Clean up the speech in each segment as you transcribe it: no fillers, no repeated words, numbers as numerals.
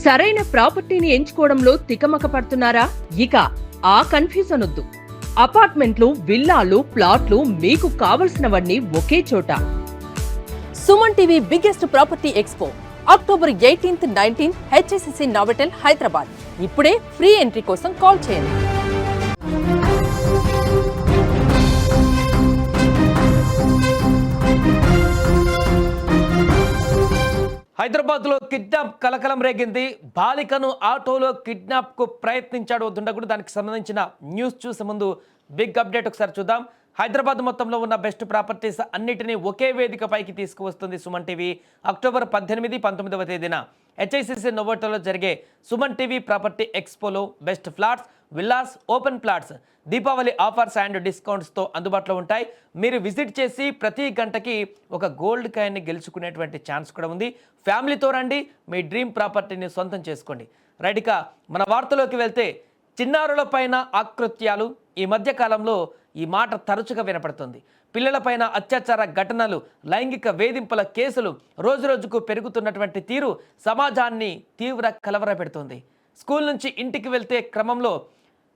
సరైన ప్రాపర్టీని ఎంచుకోవడంలో తికమక పడుతున్నారా? ఇక ఆ కన్ఫ్యూజన్ వద్దు. అపార్ట్మెంట్లు, విల్లాలు, ప్లాట్లు మీకు కావలసినవన్నీ ఒకే చోట. Suman TV biggest property expo October 18th, 19th HSCC నావటెల్, Hyderabad. ఇప్పుడే ఫ్రీ ఎంట్రీ కోసం కాల్ చేయండి. హైదరాబాద్ లో కిడ్నాప్ కలకలం రేగింది. బాలికను ఆటోలో కిడ్నాప్ కు ప్రయత్నించాడు దుండగుడు. దానికి సంబంధించిన న్యూస్ చూసే ముందు బిగ్ అప్డేట్ ఒకసారి చూద్దాం. హైదరాబాద్ మొత్తంలో ఉన్న బెస్ట్ ప్రాపర్టీస్ అన్నిటినీ ఒకే వేదికపైకి తీసుకువస్తుంది సుమన్ టీవీ. అక్టోబర్ 18, 19వ తేదీన HICC నోవోటోలో జరిగే సుమన్ టీవీ ప్రాపర్టీ ఎక్స్పోలో best flats, villas, open plots Deepavali offers and డిస్కౌంట్స్తో అందుబాటులో ఉంటాయి. మీరు విజిట్ చేసి ప్రతి గంటకి ఒక గోల్డ్ కాయిన్ని గెలుచుకునేటువంటి ఛాన్స్ కూడా ఉంది. ఫ్యామిలీతో రండి, మీ డ్రీమ్ ప్రాపర్టీని సొంతం చేసుకోండి. రైట్, ఇక మన వార్తలోకి వెళ్తే, చిన్నారులపైన ఆకృత్యాలు. ఈ మధ్య కాలంలో ఈ మాట తరచుగా వినపడుతుంది. పిల్లలపైన అత్యాచార ఘటనలు, లైంగిక వేధింపుల కేసులు రోజురోజుకు పెరుగుతున్నటువంటి తీరు సమాజాన్ని తీవ్ర కలవరపెడుతుంది. స్కూల్ నుంచి ఇంటికి వెళ్తే క్రమంలో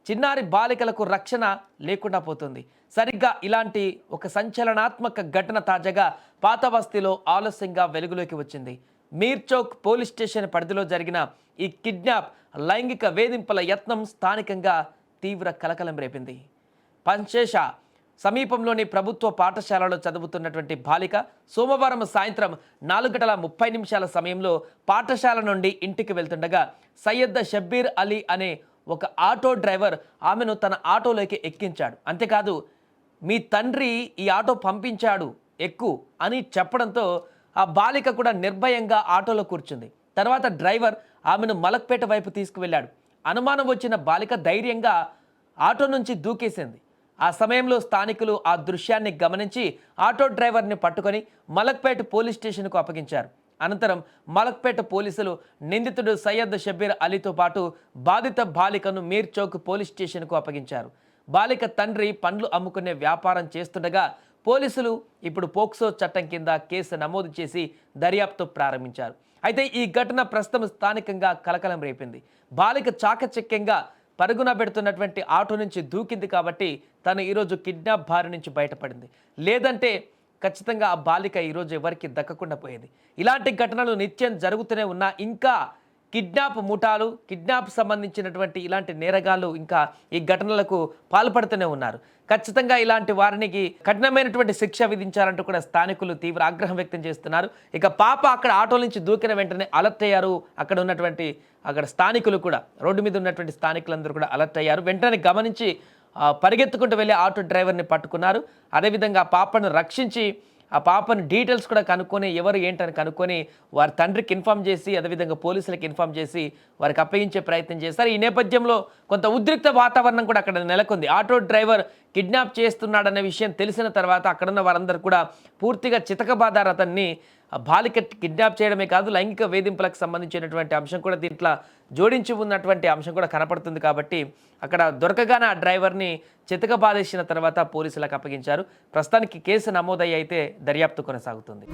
చిన్నారి బాలికలకు రక్షణ లేకుండా పోతుంది. సరిగ్గా ఇలాంటి ఒక సంచలనాత్మక ఘటన తాజాగా పాత బస్తీలో ఆలస్యంగా వెలుగులోకి వచ్చింది. మీర్ చౌక్ పోలీస్ స్టేషన్ పరిధిలో జరిగిన ఈ కిడ్నాప్, లైంగిక వేధింపుల యత్నం స్థానికంగా తీవ్ర కలకలం రేపింది. పంచేష సమీపంలోని ప్రభుత్వ పాఠశాలలో చదువుతున్నటువంటి బాలిక సోమవారం సాయంత్రం 4:30 సమయంలో పాఠశాల నుండి ఇంటికి వెళ్తుండగా సయ్యద్ షబ్బీర్ అలీ అనే ఒక ఆటో డ్రైవర్ ఆమెను తన ఆటోలోకి ఎక్కించాడు. అంతేకాదు, మీ తండ్రి ఈ ఆటో పంపించాడు, ఎక్కు అని చెప్పడంతో ఆ బాలిక కూడా నిర్భయంగా ఆటోలో కూర్చుంది. తర్వాత డ్రైవర్ ఆమెను మలక్పేట వైపు తీసుకువెళ్ళాడు. అనుమానం వచ్చిన బాలిక ధైర్యంగా ఆటో నుంచి దూకేసింది. ఆ సమయంలో స్థానికులు ఆ దృశ్యాన్ని గమనించి ఆటో డ్రైవర్ని పట్టుకొని మలక్పేట పోలీస్ స్టేషన్కు అప్పగించారు. అనంతరం మలక్పేట పోలీసులు నిందితుడు సయ్యద్ షబ్బీర్ అలీతో పాటు బాధిత బాలికను మీర్ చౌక్ పోలీస్ స్టేషన్కు అప్పగించారు. బాలిక తండ్రి పండ్లు అమ్ముకునే వ్యాపారం చేస్తుండగా పోలీసులు ఇప్పుడు పోక్సో చట్టం కింద కేసు నమోదు చేసి దర్యాప్తు ప్రారంభించారు. అయితే ఈ ఘటన ప్రస్తుతం స్థానికంగా కలకలం రేపింది. బాలిక చాకచక్యంగా పరుగున పెడుతున్నటువంటి ఆటో నుంచి దూకింది కాబట్టి తను ఈరోజు కిడ్నాప్ బారి నుంచి బయటపడింది. లేదంటే ఖచ్చితంగా ఆ బాలిక ఈరోజు ఎవరికి దక్కకుండా పోయేది. ఇలాంటి ఘటనలు నిత్యం జరుగుతూనే ఉన్నా ఇంకా కిడ్నాప్ ముఠాలు, కిడ్నాప్ సంబంధించినటువంటి ఇలాంటి నేరగాళ్ళు ఇంకా ఈ ఘటనలకు పాల్పడుతూనే ఉన్నారు. ఖచ్చితంగా ఇలాంటి వారికి కఠినమైనటువంటి శిక్ష విధించాలంటూ కూడా స్థానికులు తీవ్ర ఆగ్రహం వ్యక్తం చేస్తున్నారు. ఇక పాప అక్కడ ఆటో నుంచి దూకిన వెంటనే అలర్ట్ అయ్యారు. అక్కడ స్థానికులు కూడా, రోడ్డు మీద ఉన్నటువంటి స్థానికులందరూ కూడా అలర్ట్ అయ్యారు. వెంటనే గమనించి పరిగెత్తుకుంటూ వెళ్ళి ఆటో డ్రైవర్ని పట్టుకున్నారు. అదేవిధంగా ఆ పాపను రక్షించి ఆ పాపను డీటెయిల్స్ కూడా కనుక్కొని ఎవరు ఏంటని కనుక్కొని వారి తండ్రికి ఇన్ఫామ్ చేసి అదేవిధంగా పోలీసులకు ఇన్ఫామ్ చేసి వారికి అప్పగించే ప్రయత్నం చేశారు. ఈ నేపథ్యంలో కొంత ఉద్రిక్త వాతావరణం కూడా అక్కడ నెలకొంది. ఆటో డ్రైవర్ కిడ్నాప్ చేస్తున్నాడనే విషయం తెలిసిన తర్వాత అక్కడున్న వారందరూ కూడా పూర్తిగా చితకబాదారు అతన్ని. బాలిక కిడ్నాప్ చేయడమే కాదు, లైంగిక వేధింపులకు సంబంధించినటువంటి అంశం కూడా దీంట్లో జోడించి ఉన్నటువంటి అంశం కూడా కనపడుతుంది. కాబట్టి అక్కడ దొరకగానే ఆ డ్రైవర్ని చితకబాదేసిన తర్వాత పోలీసులకు అప్పగించారు. ప్రస్తుతానికి కేసు నమోదయ్యి అయితే దర్యాప్తు కొనసాగుతుంది.